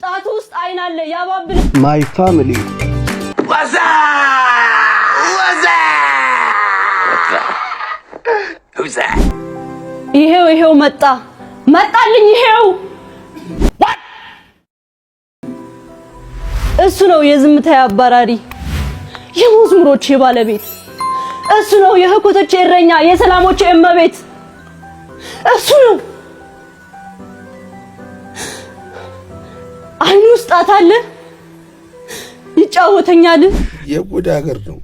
ጣቱ ውስጥ አይን አለ ያባብል my family ወዛ ሁዛ ይሄው መጣልኝ ይሄው እሱ ነው የዝምታ አባራሪ የመዝሙሮቼ ባለቤት እሱ ነው የህኮቶቼ እረኛ የሰላሞቼ እመቤት እሱ ነው አይኑ ውስጥ አታለ ይጫወተኛል የጎዳ ሀገር ነው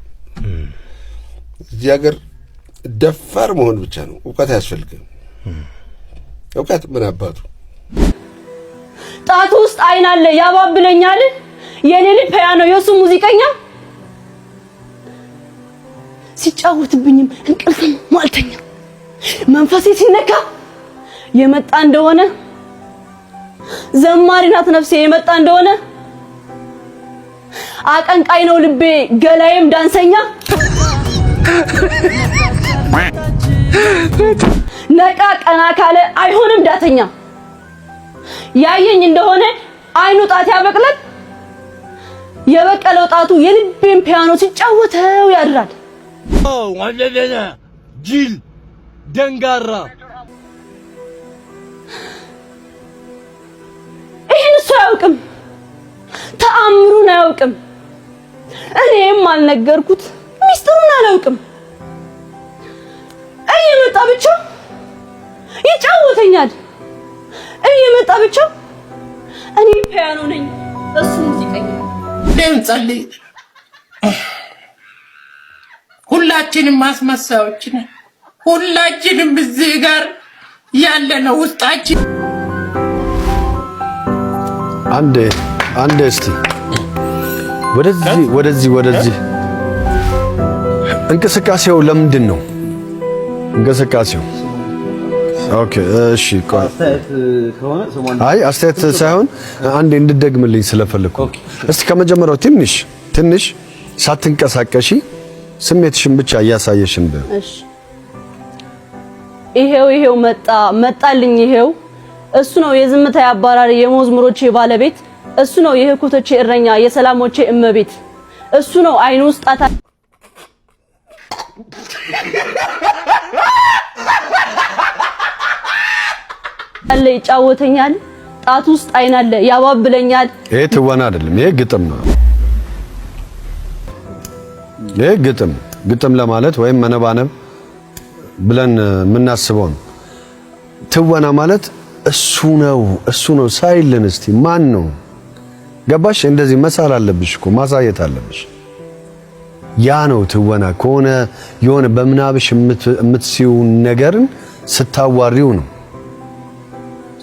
እዚህ ሀገር ደፋር መሆን ብቻ ነው እውቀት ያስፈልጋል እውቀት ምን አባቱ ጣቱ ውስጥ አይን አለ ያባብለኛል የኔ ልጅ ፒያኖ የሱ ሙዚቀኛ ሲጫወትብኝም እንቅልፍም ማልተኛ መንፈሴ ሲነካ የመጣ እንደሆነ ዘማሪ ናት ነፍሴ የመጣ እንደሆነ አቀንቃይ ነው ልቤ ገላዬም ዳንሰኛ ነቃ ቀና ካለ አይሆንም ዳተኛ ያየኝ እንደሆነ አይኑ ጣት ያበቅላል የበቀለው ጣቱ የልቤን ፒያኖ ሲጫወተው ያድራል ወለደና ጅል ደንጋራ ይሄን እሱ አያውቅም ተአምሩን አያውቅም እኔም አልነገርኩት ሚስጥሩን አላውቅም እየመጣ ብቻ ይጫወተኛል እየመጣ ብቻ እኔ ፒያኖ ነኝ እሱ ሙዚቀኛ ደምጸልይ ሁላችንም ማስመሳዮች ነን ሁላችንም እዚህ ጋር ያለነው ውስጣችን አንዴ እስቲ ወደዚህ እንቅስቃሴው ለምንድን ነው እንቅስቃሴው ኦኬ እሺ አይ አስተያየት ሳይሆን አንዴ እንድትደግምልኝ ስለፈለኩ እስቲ ከመጀመሪያው ትንሽ ሳትንቀሳቀሺ ስሜትሽን ብቻ እያሳየሽን እሺ ይሄው መጣልኝ ይሄው እሱ ነው የዝምታ አባራሪ የመዝሙሮቼ ባለቤት እሱ ነው የህኮቶቼ እረኛ የሰላሞቼ እመቤት እሱ ነው አይኑ ውስጥ አታ አለ ይጫወተኛል ጣቱ ውስጥ አይን አለ ያባብለኛል ይሄ ትወና አይደለም ይሄ ግጥም ነው ይሄ ግጥም ለማለት ወይም መነባነብ ብለን የምናስበው ነው ትወና ማለት እሱ ነው ሳይልን እስቲ ማን ነው ገባሽ እንደዚህ መሳል አለብሽ እኮ ማሳየት አለብሽ ያ ነው ትወና ከሆነ የሆነ በምናብሽ የምትሲው ነገርን ስታዋሪው ነው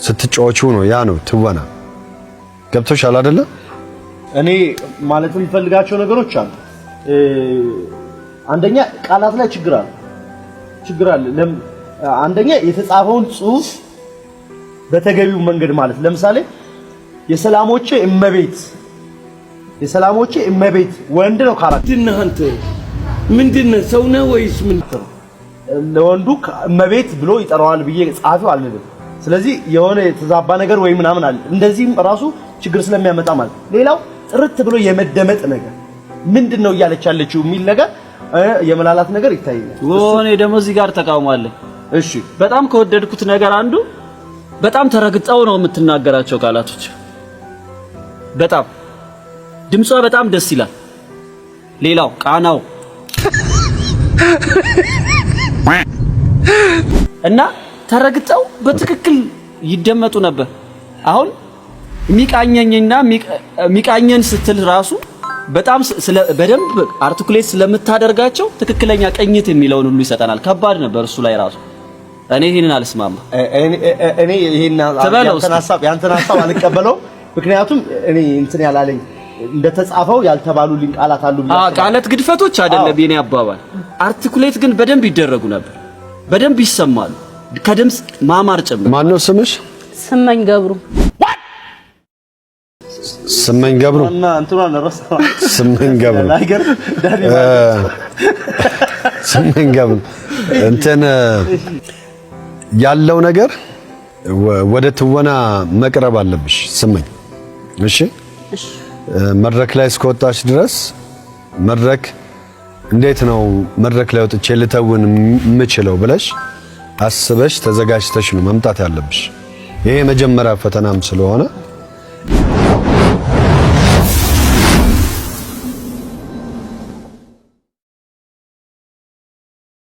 ስትጫወቹ ነው ያ ነው ትወና ገብቶሻል አይደለ እኔ ማለት የምፈልጋቸው ነገሮች አሉ አንደኛ ቃላት ላይ ችግር አለ አንደኛ የተጻፈውን ጽሁፍ በተገቢው መንገድ ማለት ለምሳሌ የሰላሞቼ እመቤት ወንድ ነው ካራክተር አንተ ምንድነው ሰው ነው ወይስ ምን ለወንዱ እመቤት ብሎ ይጠራዋል ብዬ ጻፈው አልልም ስለዚህ የሆነ የተዛባ ነገር ወይ ምናምን አለ እንደዚህም ራሱ ችግር ስለሚያመጣ ማለት ሌላው ጥርት ብሎ የመደመጥ ነገር ምንድነው እያለች ያለችው የሚል ነገር የመላላት ነገር ይታያል ወኔ ደሞ እዚህ ጋር ተቃውማለህ እሺ በጣም ከወደድኩት ነገር አንዱ በጣም ተረግጠው ነው የምትናገራቸው ቃላቶች በጣም ድምጿ በጣም ደስ ይላል ሌላው ቃናው እና ተረግጠው በትክክል ይደመጡ ነበር አሁን ሚቃኘኝና ሚቃኘን ስትል ራሱ በጣም በደንብ አርቲኩሌት ስለምታደርጋቸው ትክክለኛ ቅኝት የሚለውን ሁሉ ይሰጣናል ከባድ ነበር እሱ ላይ ራሱ እኔ ይሄንን አልስማማ እኔ ይሄን ያንተን ሐሳብ አልቀበለው ምክንያቱም እኔ እንትን ያላለኝ እንደተጻፈው ያልተባሉልኝ ቃላት አሉ ቃላት ግድፈቶች አይደለም የኔ አባባል አርቲኩሌት ግን በደንብ ይደረጉ ነበር በደንብ ይሰማሉ ከድምጽ ማማር ጭምር ማን ነው ስምሽ ስመኝ ገብሩ እና እንትኗን ረሳው ስመኝ ገብሩ ላይገር ዳሪ ስመኝ ገብሩ እንትን ያለው ነገር ወደ ትወና መቅረብ አለብሽ። ስመኝ እሺ፣ መድረክ ላይ እስከወጣሽ ድረስ መድረክ እንዴት ነው መድረክ ላይ ወጥቼ ልተውን የምችለው ብለሽ አስበሽ ተዘጋጅተሽ ነው መምጣት ያለብሽ። ይሄ መጀመሪያ ፈተናም ስለሆነ